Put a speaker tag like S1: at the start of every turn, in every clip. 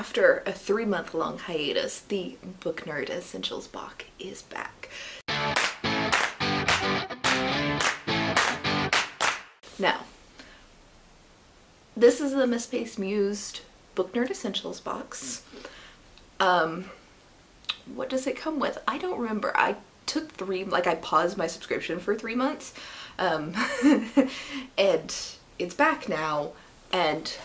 S1: after a 3-month long hiatus, the Book Nerd Essentials box is back. Now, this is the Misspaced Mused Book Nerd Essentials box. What does it come with? I don't remember. I took I paused my subscription for 3 months, and it's back now, and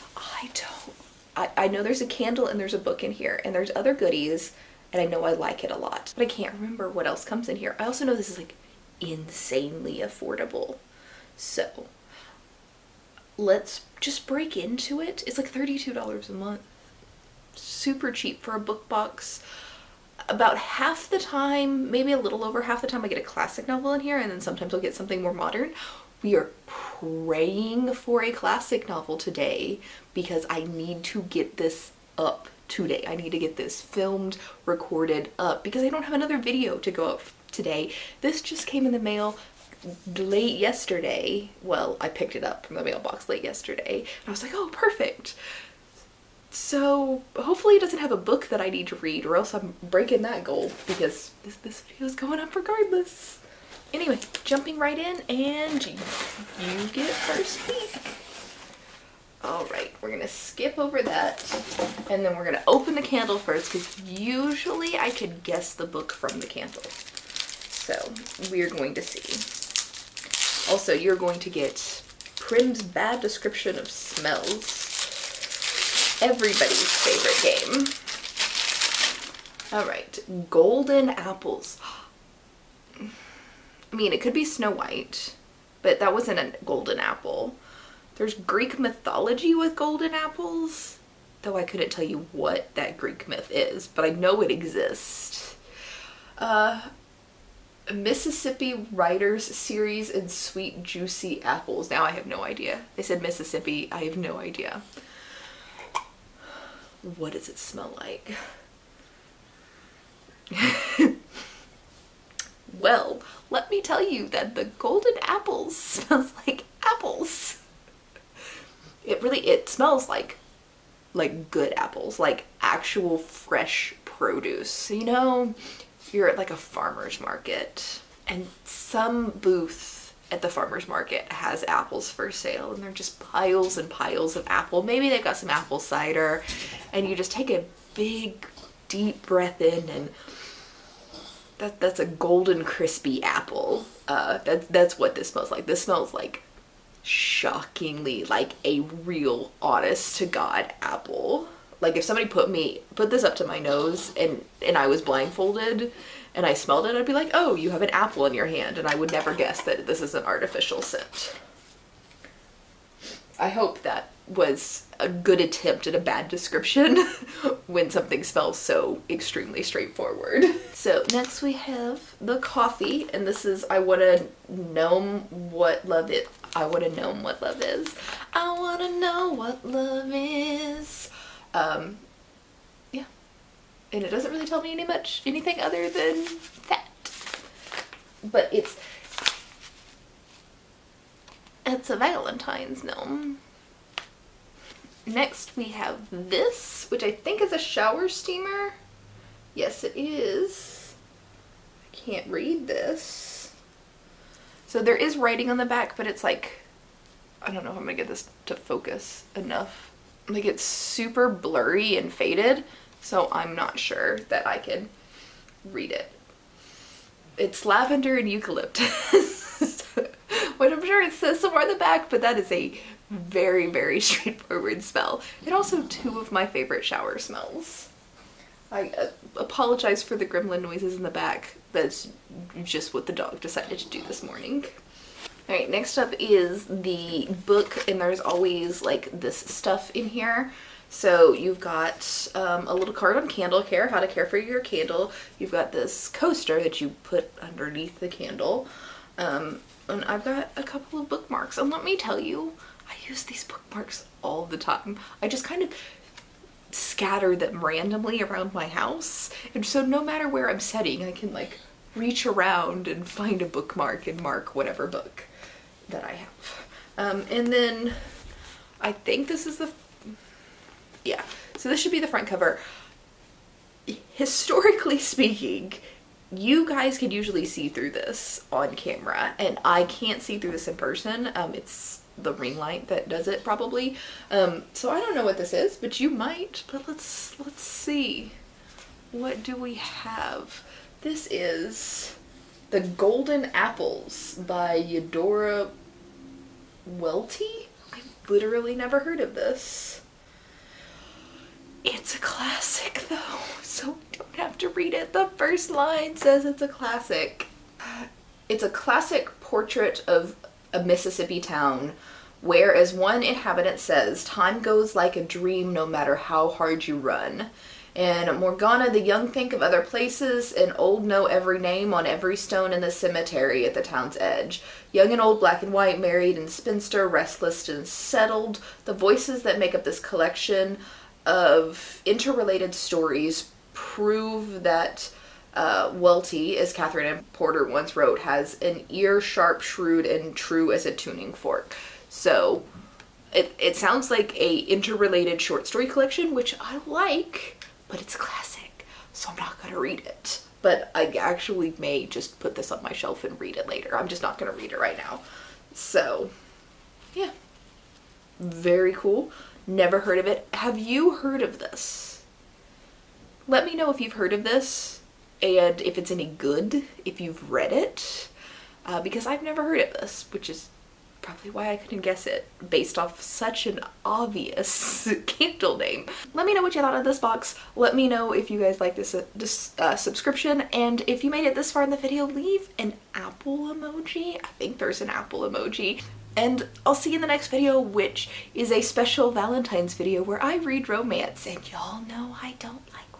S1: I know there's a candle and there's a book in here, and there's other goodies, and I know I like it a lot, but I can't remember what else comes in here. I also know this is like insanely affordable, so let's just break into it. It's like $32 a month. Super cheap for a book box. About half the time, maybe a little over half the time, I get a classic novel in here, and then sometimes I'll get something more modern. We are praying for a classic novel today because I need to get this up today. I need to get this filmed, recorded up because I don't have another video to go up today. This just came in the mail late yesterday. Well, I picked it up from the mailbox late yesterday, and I was like, oh, perfect. So hopefully it doesn't have a book that I need to read, or else I'm breaking that goal because this video is going up regardless. Anyway, jumping right in, and you get first peek. Alright, we're gonna skip over that, and then we're gonna open the candle first because usually I could guess the book from the candle. So we're going to see. Also, you're going to get Prim's bad description of smells. Everybody's favorite game. Alright, golden apples. I mean, it could be Snow White, but that wasn't a golden apple. There's Greek mythology with golden apples, though I couldn't tell you what that Greek myth is, but I know it exists. Mississippi Writers Series and Sweet Juicy Apples. Now I have no idea. They said Mississippi. I have no idea. What does it smell like? Well, let me tell you that the golden apples smells like apples. It smells like good apples, like actual fresh produce. You know, you're at like a farmer's market, and some booth at the farmer's market has apples for sale, and they're just piles and piles of apple. Maybe they've got some apple cider, and you just take a big deep breath in, and that's a golden crispy apple. That's what this smells like. This smells like shockingly like a real honest to God apple. Like if somebody put this up to my nose and I was blindfolded and I smelled it, I'd be like, oh, you have an apple in your hand, and I would never guess that this is an artificial scent. I hope that was a good attempt at a bad description when something smells so extremely straightforward. So next we have the coffee, and this is I Wanna Know What Love Is. I Wanna Know What Love Is. I wanna know what love is. Yeah. And it doesn't really tell me anything other than that. But it's a Valentine's gnome. Next we have this, which I think is a shower steamer. Yes, it is. I can't read this. So there is writing on the back, but it's like, I don't know if I'm gonna get this to focus enough. Like it's super blurry and faded, so I'm not sure that I can read it. It's lavender and eucalyptus, which I'm sure it says somewhere on the back, but that is a very, very straightforward smell. And also 2 of my favorite shower smells. I apologize for the gremlin noises in the back. That's just what the dog decided to do this morning. Alright, next up is the book, and there's always like this stuff in here. So you've got a little card on candle care, how to care for your candle. You've got this coaster that you put underneath the candle. And I've got a couple of bookmarks, and let me tell you, I use these bookmarks all the time. I just kind of scatter them randomly around my house, and so no matter where I'm sitting, I can like reach around and find a bookmark and mark whatever book that I have. And then I think this is So this should be the front cover. Historically speaking, you guys can usually see through this on camera, and I can't see through this in person. It's the ring light that does it probably. So I don't know what this is, but you might. But let's see. What do we have? This is The Golden Apples by Eudora Welty. I've literally never heard of this. It's a classic though, so we don't have to read it. The first line says it's a classic. It's a classic portrait of a Mississippi town where, as one inhabitant says, time goes like a dream no matter how hard you run. And Morgana the young think of other places, and old know every name on every stone in the cemetery at the town's edge. Young and old, black and white, married and spinster, restless and settled. The voices that make up this collection of interrelated stories prove that Welty, as Catherine M. Porter once wrote, has an ear sharp, shrewd, and true as a tuning fork. So it sounds like a interrelated short story collection, which I like, but it's classic, so I'm not gonna read it. But I actually may just put this on my shelf and read it later. I'm just not gonna read it right now. So yeah, very cool. Never heard of it. Have you heard of this? Let me know if you've heard of this and if it's any good, if you've read it, because I've never heard of this, which is probably why I couldn't guess it based off such an obvious candle name. Let me know what you thought of this box. Let me know if you guys like this subscription, and if you made it this far in the video, leave an apple emoji. I think there's an apple emoji. And I'll see you in the next video, which is a special Valentine's video where I read romance, and y'all know I don't like